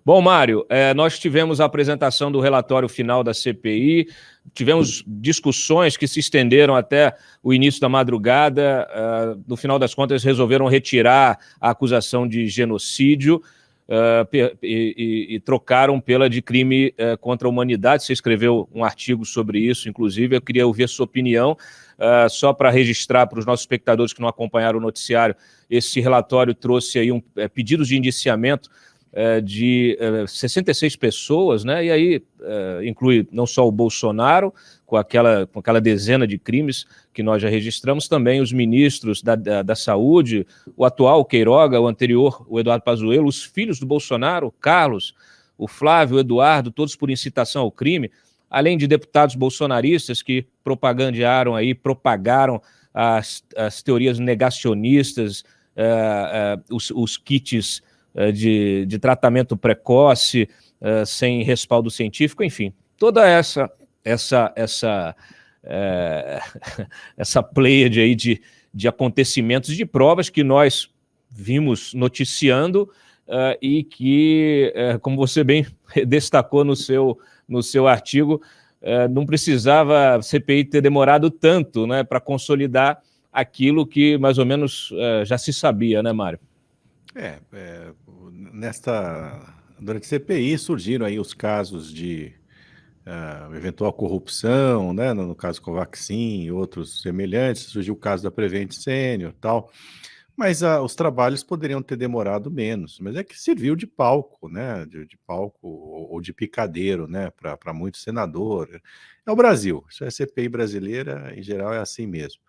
Bom, Mário, nós tivemos a apresentação do relatório final da CPI, tivemos discussões que se estenderam até o início da madrugada. No final das contas, resolveram retirar a acusação de genocídio e trocaram pela de crime contra a humanidade. Você escreveu um artigo sobre isso, inclusive. Eu queria ouvir a sua opinião. Só para registrar para os nossos espectadores que não acompanharam o noticiário, esse relatório trouxe aí pedidos de indiciamento de 66 pessoas, né? E aí inclui não só o Bolsonaro, com aquela dezena de crimes que nós já registramos, também os ministros da Saúde, o atual o Queiroga, o anterior o Eduardo Pazuello, os filhos do Bolsonaro, o Carlos, o Flávio, o Eduardo, todos por incitação ao crime, além de deputados bolsonaristas que propagaram as teorias negacionistas, os kits de tratamento precoce, sem respaldo científico, enfim, toda essa pleiade aí de acontecimentos, de provas que nós vimos noticiando e que, como você bem destacou no seu artigo, não precisava a CPI ter demorado tanto, né, para consolidar aquilo que mais ou menos já se sabia, né, Mário? Durante a CPI surgiram aí os casos de eventual corrupção, né, no caso Covaxin e outros semelhantes, surgiu o caso da Prevent Senior e tal, mas os trabalhos poderiam ter demorado menos, mas é que serviu de palco, né, de palco ou de picadeiro, né, para muito senador. É o Brasil, isso é CPI brasileira, em geral é assim mesmo.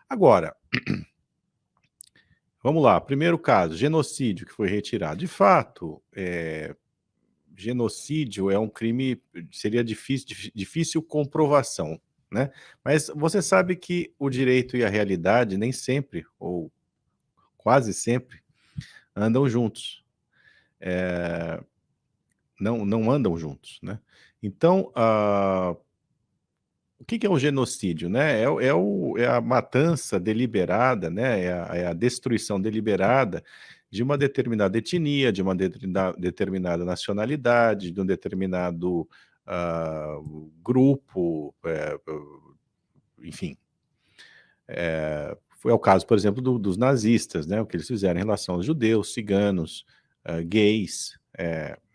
Agora, vamos lá, primeiro caso, genocídio que foi retirado. De fato, genocídio é um crime, seria difícil comprovação, né? Mas você sabe que o direito e a realidade nem sempre, ou quase sempre, andam juntos. Não andam juntos, né? Então, o que é o genocídio, né? É a matança deliberada, né? É a destruição deliberada de uma determinada etnia, de uma determinada nacionalidade, de um determinado grupo, enfim. Foi o caso, por exemplo, dos nazistas, né? O que eles fizeram em relação aos judeus, ciganos, gays,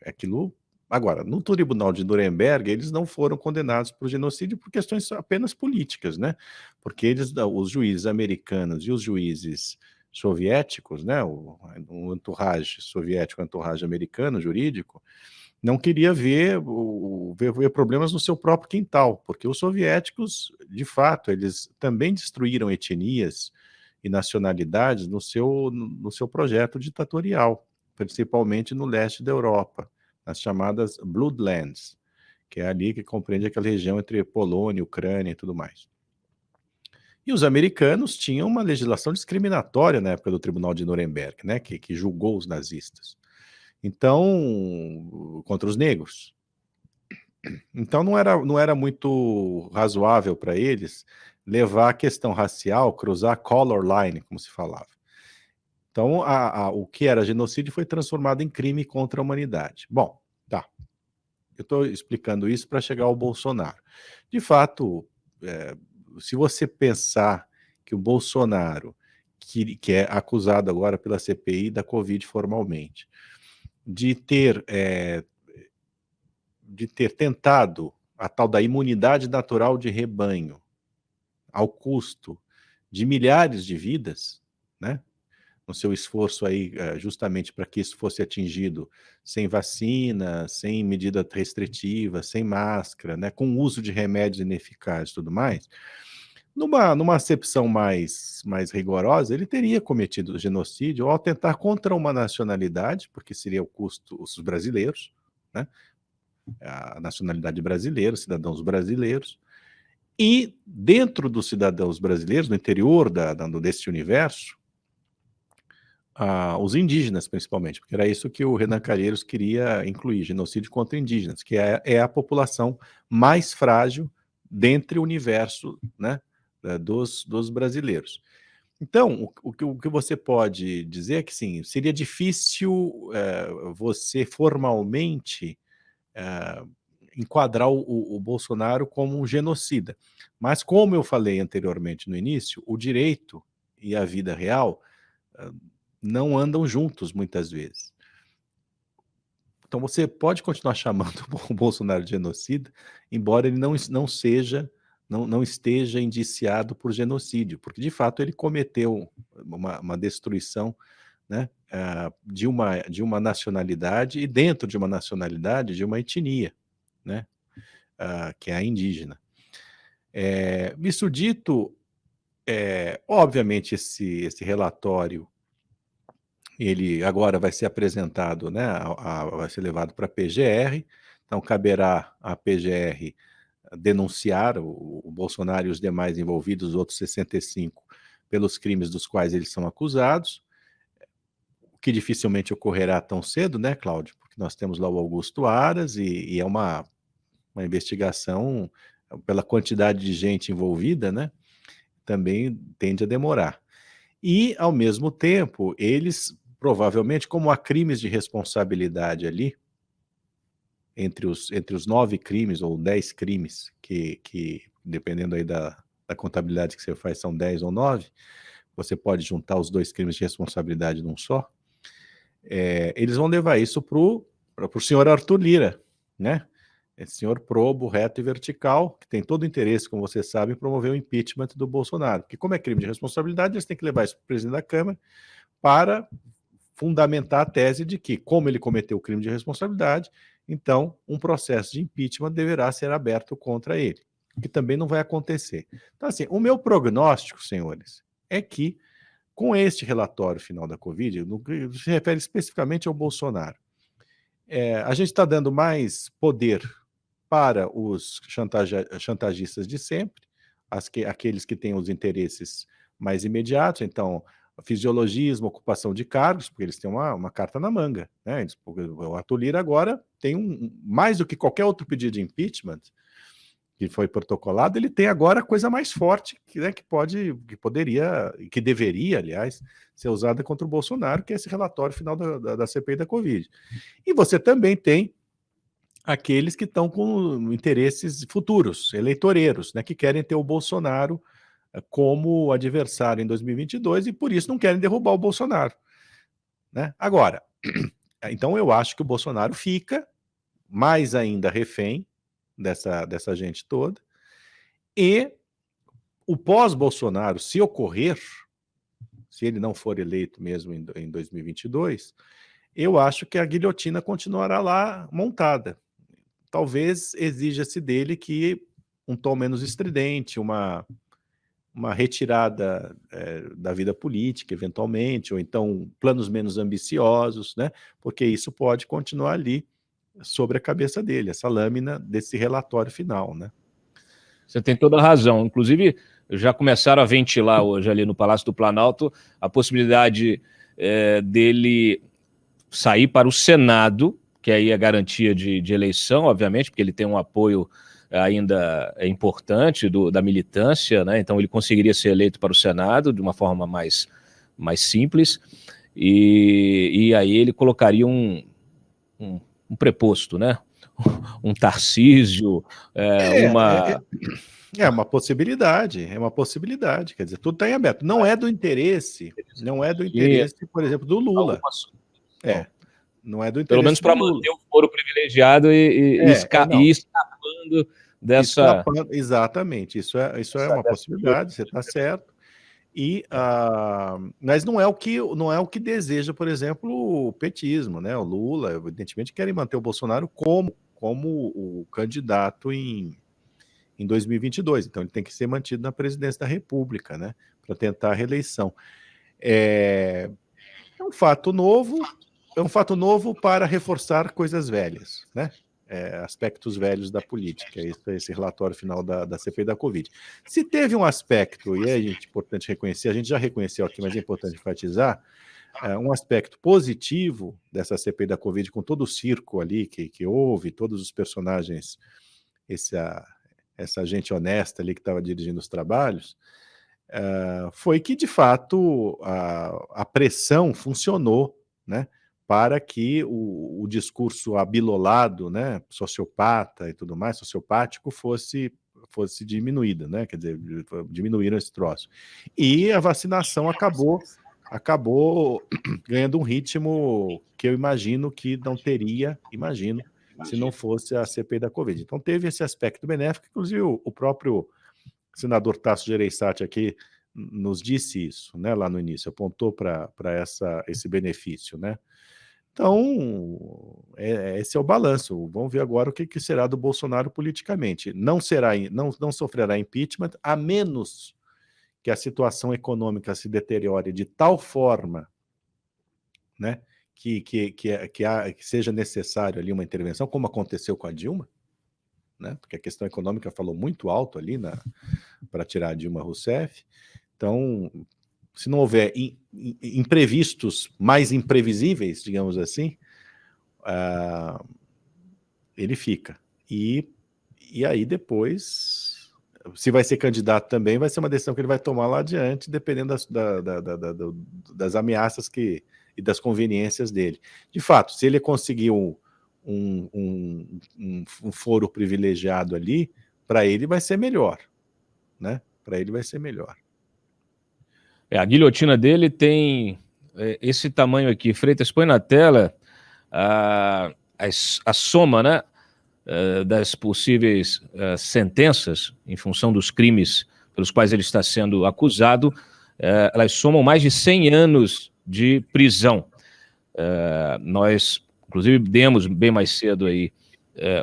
aquilo. Agora, no Tribunal de Nuremberg, eles não foram condenados por genocídio por questões apenas políticas, né? Porque os juízes americanos e os juízes soviéticos, né? O entourage soviético, o entourage americano jurídico, não queria ver problemas no seu próprio quintal, porque os soviéticos, de fato, eles também destruíram etnias e nacionalidades no seu projeto ditatorial, principalmente no leste da Europa, nas chamadas Bloodlands, que é ali que compreende aquela região entre Polônia, Ucrânia e tudo mais. E os americanos tinham uma legislação discriminatória na época do Tribunal de Nuremberg, né, que julgou os nazistas. Então, contra os negros. Então não era muito razoável para eles levar a questão racial, cruzar a color line, como se falava. Então, o que era genocídio foi transformado em crime contra a humanidade. Bom, tá. Eu estou explicando isso para chegar ao Bolsonaro. De fato, se você pensar que o Bolsonaro, que é acusado agora pela CPI da Covid formalmente, de ter tentado a tal da imunidade natural de rebanho ao custo de milhares de vidas, né? No seu esforço aí justamente para que isso fosse atingido sem vacina, sem medida restritiva, sem máscara, né? Com uso de remédios ineficazes e tudo mais, numa acepção mais rigorosa, ele teria cometido genocídio ao tentar contra uma nacionalidade, porque seria o custo os brasileiros, né? A nacionalidade brasileira, os cidadãos brasileiros, e dentro dos cidadãos brasileiros, no interior desse universo, os indígenas principalmente, porque era isso que o Renan Calheiros queria incluir, genocídio contra indígenas, que é a população mais frágil dentre o universo, né, dos brasileiros. Então, o que você pode dizer é que, sim, seria difícil você formalmente enquadrar o Bolsonaro como um genocida. Mas, como eu falei anteriormente no início, o direito e a vida real não andam juntos muitas vezes. Então você pode continuar chamando o Bolsonaro de genocida, embora ele não esteja indiciado por genocídio, porque de fato ele cometeu uma destruição, né, de uma nacionalidade e dentro de uma nacionalidade de uma etnia, né, que é a indígena. Isso dito, obviamente esse relatório ele agora vai ser apresentado, né, vai ser levado para a PGR, então caberá à PGR denunciar o Bolsonaro e os demais envolvidos, os outros 65, pelos crimes dos quais eles são acusados, o que dificilmente ocorrerá tão cedo, né, Cláudio? Porque nós temos lá o Augusto Aras e é uma investigação pela quantidade de gente envolvida, né, também tende a demorar. E, ao mesmo tempo, eles provavelmente, como há crimes de responsabilidade ali, entre os 9 crimes ou 10 crimes, que dependendo aí da contabilidade que você faz, são 10 ou 9, você pode juntar os 2 crimes de responsabilidade num só, eles vão levar isso para o senhor Arthur Lira, né? Esse senhor probo, reto e vertical, que tem todo o interesse, como você sabe, em promover o impeachment do Bolsonaro. Porque como é crime de responsabilidade, eles têm que levar isso para o presidente da Câmara para fundamentar a tese de que, como ele cometeu o crime de responsabilidade, então um processo de impeachment deverá ser aberto contra ele, o que também não vai acontecer. Então, assim, o meu prognóstico, senhores, é que com este relatório final da Covid, no que se refere especificamente ao Bolsonaro, a gente está dando mais poder para os chantagistas de sempre, aqueles que têm os interesses mais imediatos, então, fisiologismo, ocupação de cargos, porque eles têm uma carta na manga, né? O Arthur Lira agora tem mais do que qualquer outro pedido de impeachment que foi protocolado, ele tem agora a coisa mais forte né, que poderia, que deveria, aliás, ser usada contra o Bolsonaro, que é esse relatório final da CPI da Covid. E você também tem aqueles que estão com interesses futuros, eleitoreiros, né, que querem ter o Bolsonaro como adversário em 2022 e por isso não querem derrubar o Bolsonaro, né? Agora, então eu acho que o Bolsonaro fica mais ainda refém dessa gente toda e o pós-Bolsonaro, se ocorrer, se ele não for eleito mesmo em 2022, eu acho que a guilhotina continuará lá montada. Talvez exija-se dele que um tom menos estridente, uma retirada da vida política, eventualmente, ou então planos menos ambiciosos, né? Porque isso pode continuar ali sobre a cabeça dele, essa lâmina desse relatório final, né? Você tem toda a razão. Inclusive, já começaram a ventilar hoje ali no Palácio do Planalto a possibilidade dele sair para o Senado, que aí é garantia de eleição, obviamente, porque ele tem um apoio ainda importante da militância, né? Então ele conseguiria ser eleito para o Senado de uma forma mais simples, e aí ele colocaria um preposto, né? Um Tarcísio, É uma possibilidade, quer dizer, tudo está em aberto. Não é do interesse, por exemplo, do Lula. Não é do interesse. Pelo menos para manter o foro privilegiado e escapando dessa. Exatamente, isso é uma possibilidade, você está certo. Mas não é o que deseja, por exemplo, o petismo, né? O Lula, evidentemente, querem manter o Bolsonaro como o candidato em 2022. Então ele tem que ser mantido na presidência da República, né? Para tentar a reeleição. É um fato novo. É um fato novo para reforçar coisas velhas, né? Aspectos velhos da política, esse relatório final da CPI da Covid. Se teve um aspecto, e é importante reconhecer, a gente já reconheceu aqui, mas é importante enfatizar, um aspecto positivo dessa CPI da Covid, com todo o circo ali que houve, todos os personagens, essa gente honesta ali que estava dirigindo os trabalhos, foi que, de fato, a pressão funcionou, né, para que o discurso abilolado, né, sociopata e tudo mais, sociopático, fosse diminuída, né, quer dizer, diminuíram esse troço. E a vacinação acabou ganhando um ritmo que eu imagino que não teria, se não fosse a CPI da Covid. Então teve esse aspecto benéfico, inclusive o próprio senador Tasso Gereissati aqui nos disse isso, né, lá no início, apontou para esse benefício, né. Então, esse é o balanço. Vamos ver agora o que será do Bolsonaro politicamente. Não sofrerá impeachment, a menos que a situação econômica se deteriore de tal forma, né, que seja necessário ali uma intervenção, como aconteceu com a Dilma, né, porque a questão econômica falou muito alto ali para tirar a Dilma Rousseff. Então, se não houver imprevistos mais imprevisíveis, digamos assim, ele fica. E aí depois, se vai ser candidato também, vai ser uma decisão que ele vai tomar lá adiante, dependendo das ameaças e das conveniências dele. De fato, se ele conseguir um foro privilegiado ali, para ele vai ser melhor, né? Para ele vai ser melhor. A guilhotina dele tem esse tamanho aqui. Freitas, põe na tela a soma, né, das possíveis sentenças em função dos crimes pelos quais ele está sendo acusado. Elas somam mais de 100 anos de prisão. Nós, inclusive, demos bem mais cedo aí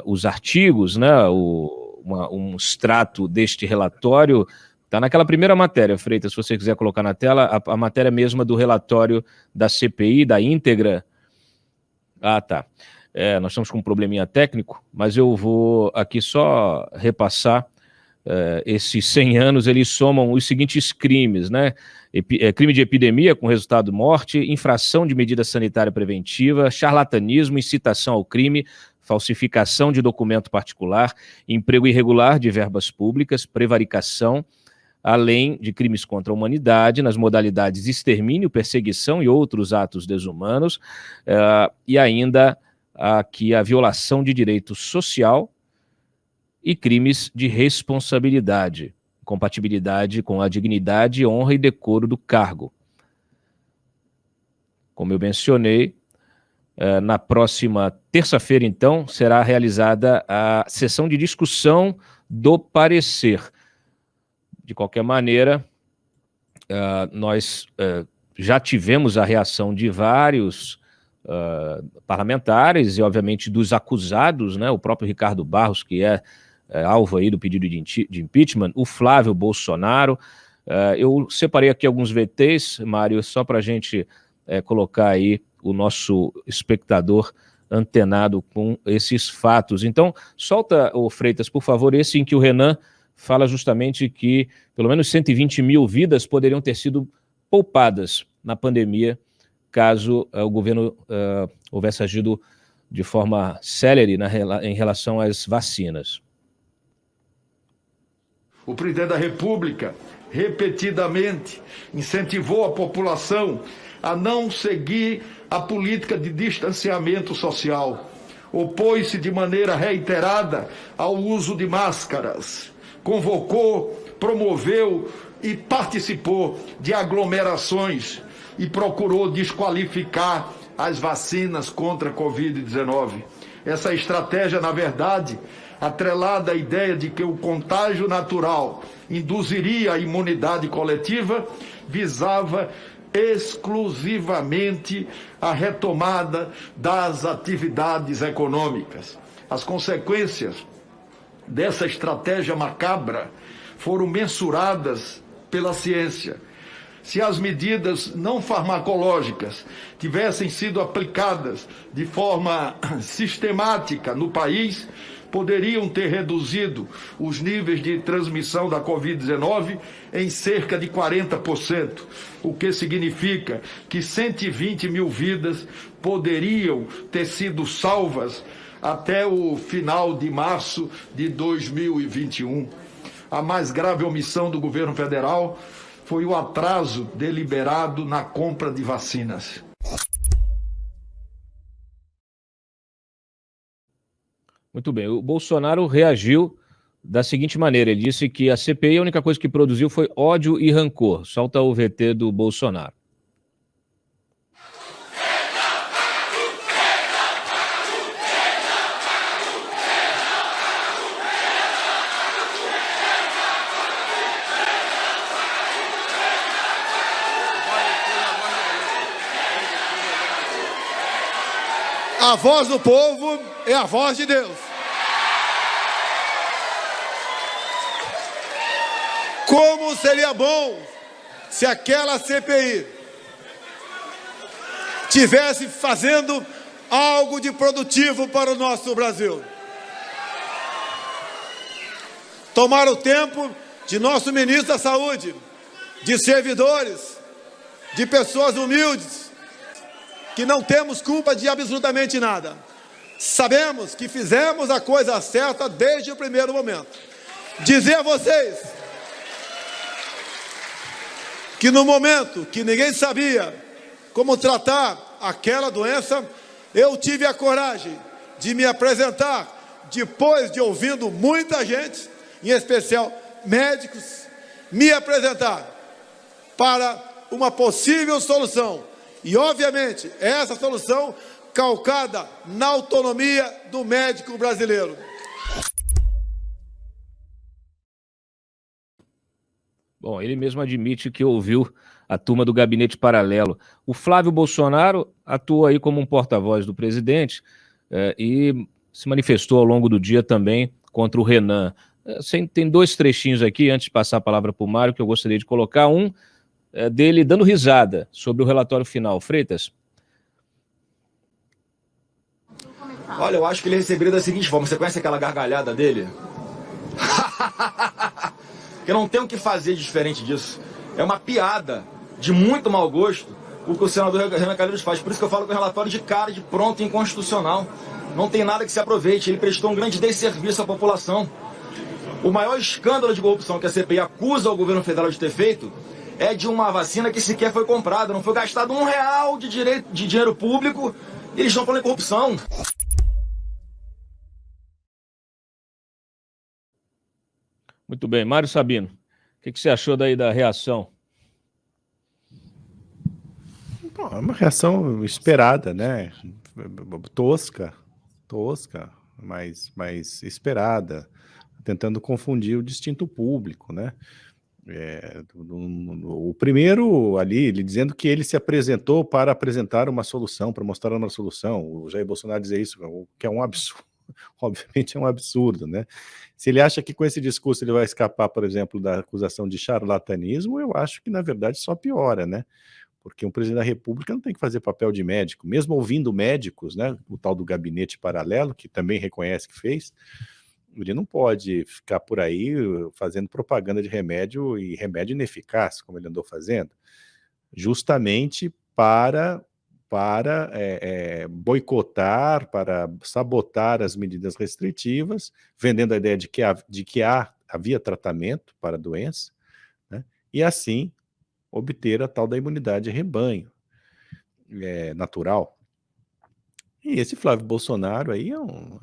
os artigos, né, um extrato deste relatório. Está naquela primeira matéria, Freitas, se você quiser colocar na tela, a matéria mesma do relatório da CPI, da íntegra. Ah, tá. Nós estamos com um probleminha técnico, mas eu vou aqui só repassar. Esses 100 anos, eles somam os seguintes crimes, né? Crime de epidemia com resultado de morte, infração de medida sanitária preventiva, charlatanismo, incitação ao crime, falsificação de documento particular, emprego irregular de verbas públicas, prevaricação, além de crimes contra a humanidade, nas modalidades extermínio, perseguição e outros atos desumanos, e ainda aqui a violação de direito social e crimes de responsabilidade, compatibilidade com a dignidade, honra e decoro do cargo. Como eu mencionei, na próxima terça-feira, então, será realizada a sessão de discussão do parecer. De qualquer maneira, nós já tivemos a reação de vários parlamentares e, obviamente, dos acusados, né? O próprio Ricardo Barros, que é alvo aí do pedido de impeachment, o Flávio Bolsonaro. Eu separei aqui alguns VTs, Mário, só para a gente colocar aí o nosso espectador antenado com esses fatos. Então, solta, Freitas, por favor, esse em que o Renan fala justamente que pelo menos 120 mil vidas poderiam ter sido poupadas na pandemia, caso o governo houvesse agido de forma célere em relação às vacinas. O presidente da República, repetidamente, incentivou a população a não seguir a política de distanciamento social. Opôs-se de maneira reiterada ao uso de máscaras. Convocou, promoveu e participou de aglomerações e procurou desqualificar as vacinas contra a Covid-19. Essa estratégia, na verdade, atrelada à ideia de que o contágio natural induziria a imunidade coletiva, visava exclusivamente a retomada das atividades econômicas. As consequências dessa estratégia macabra foram mensuradas pela ciência. Se as medidas não farmacológicas tivessem sido aplicadas de forma sistemática no país, poderiam ter reduzido os níveis de transmissão da Covid-19 em cerca de 40%, o que significa que 120 mil vidas poderiam ter sido salvas até o final de março de 2021. A mais grave omissão do governo federal foi o atraso deliberado na compra de vacinas. Muito bem, o Bolsonaro reagiu da seguinte maneira, ele disse que a CPI a única coisa que produziu foi ódio e rancor. Solta o VT do Bolsonaro. A voz do povo é a voz de Deus. Como seria bom se aquela CPI tivesse fazendo algo de produtivo para o nosso Brasil. Tomar o tempo de nosso ministro da Saúde, de servidores, de pessoas humildes, que não temos culpa de absolutamente nada. Sabemos que fizemos a coisa certa desde o primeiro momento. Dizer a vocês que no momento que ninguém sabia como tratar aquela doença, eu tive a coragem de me apresentar, depois de ouvindo muita gente, em especial médicos, me apresentar para uma possível solução. E, obviamente, essa solução calcada na autonomia do médico brasileiro. Bom, ele mesmo admite que ouviu a turma do gabinete paralelo. O Flávio Bolsonaro atua aí como um porta-voz do presidente e se manifestou ao longo do dia também contra o Renan. Tem dois trechinhos aqui, antes de passar a palavra para o Mário, que eu gostaria de colocar. Um dele dando risada sobre o relatório final. Freitas? Olha, eu acho que ele receberia da seguinte forma. Você conhece aquela gargalhada dele? Eu não tenho o que fazer diferente disso. É uma piada de muito mau gosto o que o senador Renan Calheiros faz. Por isso que eu falo que é um relatório de cara, de pronto e inconstitucional. Não tem nada que se aproveite. Ele prestou um grande desserviço à população. O maior escândalo de corrupção que a CPI acusa o governo federal de ter feito é de uma vacina que sequer foi comprada. Não foi gastado R$1 de dinheiro público e eles estão falando em corrupção. Muito bem. Mário Sabino, o que você achou daí da reação? Bom, é uma reação esperada, né? Tosca, mas esperada, tentando confundir o distinto público, né? O primeiro ali, ele dizendo que ele se apresentou para apresentar uma solução, para mostrar uma solução. O Jair Bolsonaro dizer isso, que é um absurdo. Obviamente é um absurdo, né? Se ele acha que com esse discurso ele vai escapar, por exemplo, da acusação de charlatanismo, eu acho que, na verdade, só piora, né? Porque um presidente da República não tem que fazer papel de médico, mesmo ouvindo médicos, né? O tal do gabinete paralelo, que também reconhece que fez, ele não pode ficar por aí fazendo propaganda de remédio e remédio ineficaz, como ele andou fazendo, justamente para boicotar, para sabotar as medidas restritivas, vendendo a ideia de que havia tratamento para a doença, né? E assim obter a tal da imunidade de rebanho natural. E esse Flávio Bolsonaro aí é um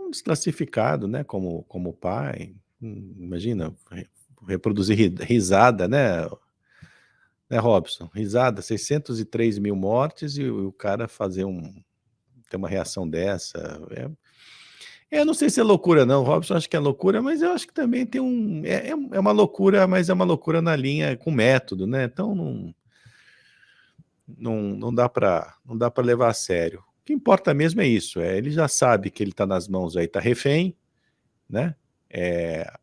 desclassificado, né, como pai. Imagina, reproduzir risada, né, Robson? Risada, 603 mil mortes e o cara ter uma reação dessa. Eu não sei se é loucura não, Robson, acho que é loucura, mas eu acho que também tem é uma loucura, mas é uma loucura na linha com método, né? Então não dá para levar a sério. O que importa mesmo é isso, ele já sabe que ele está nas mãos aí, está refém, né?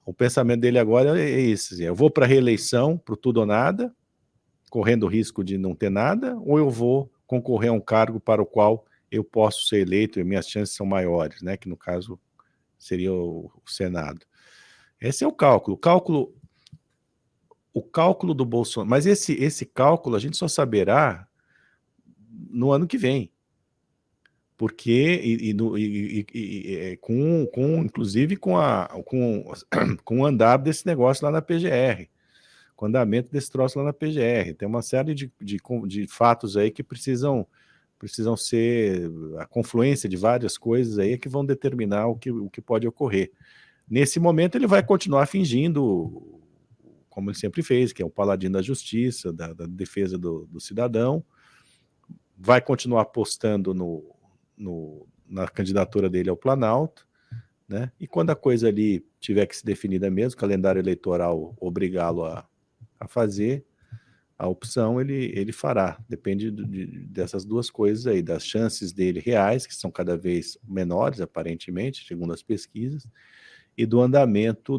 O pensamento dele agora é esse, eu vou para a reeleição, para tudo ou nada, correndo o risco de não ter nada, ou eu vou concorrer a um cargo para o qual eu posso ser eleito e minhas chances são maiores, né? Que no caso seria o Senado. Esse é o cálculo. O cálculo do Bolsonaro, mas esse cálculo a gente só saberá no ano que vem. porque inclusive com o andar desse negócio lá na PGR, com o andamento desse troço lá na PGR. Tem uma série de fatos aí que precisam ser a confluência de várias coisas aí que vão determinar o que pode ocorrer. Nesse momento ele vai continuar fingindo, como ele sempre fez, que é o paladino da justiça, da defesa do cidadão, vai continuar apostando na candidatura dele ao Planalto, né? E quando a coisa ali tiver que se definida mesmo, o calendário eleitoral obrigá-lo a fazer a opção, ele fará. Depende dessas duas coisas aí, das chances dele reais, que são cada vez menores, aparentemente, segundo as pesquisas, e do andamento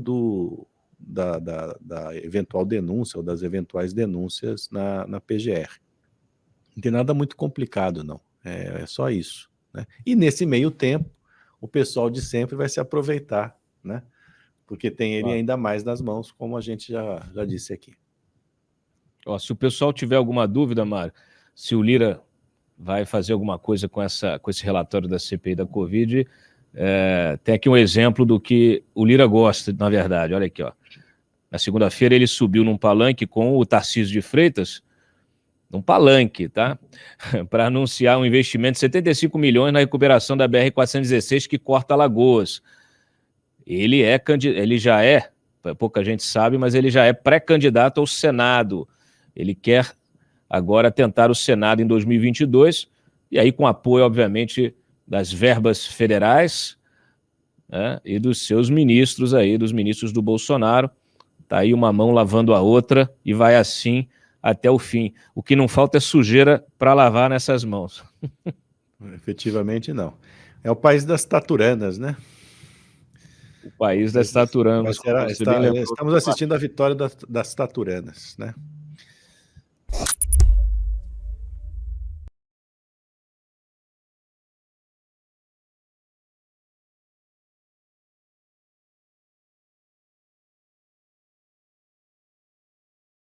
da eventual denúncia ou das eventuais denúncias na PGR. Não tem nada muito complicado, não. É só isso, né? E nesse meio tempo, o pessoal de sempre vai se aproveitar, né? Porque tem ele ainda mais nas mãos, como a gente já disse aqui. Ó, se o pessoal tiver alguma dúvida, Mário, se o Lira vai fazer alguma coisa com esse relatório da CPI da Covid, tem aqui um exemplo do que o Lira gosta, na verdade. Olha aqui, ó. Na segunda-feira ele subiu num palanque com o Tarcísio de Freitas, num palanque, tá? Para anunciar um investimento de 75 milhões na recuperação da BR-416 que corta Alagoas. Ele já é, pouca gente sabe, mas ele já é pré-candidato ao Senado. Ele quer agora tentar o Senado em 2022, e aí com apoio, obviamente, das verbas federais, né, e dos seus ministros aí, dos ministros do Bolsonaro. Está aí uma mão lavando a outra e vai assim até o fim. O que não falta é sujeira para lavar nessas mãos. Efetivamente não. É o país das taturanas, né? O país das taturanas. Estamos assistindo a vitória das taturanas, né?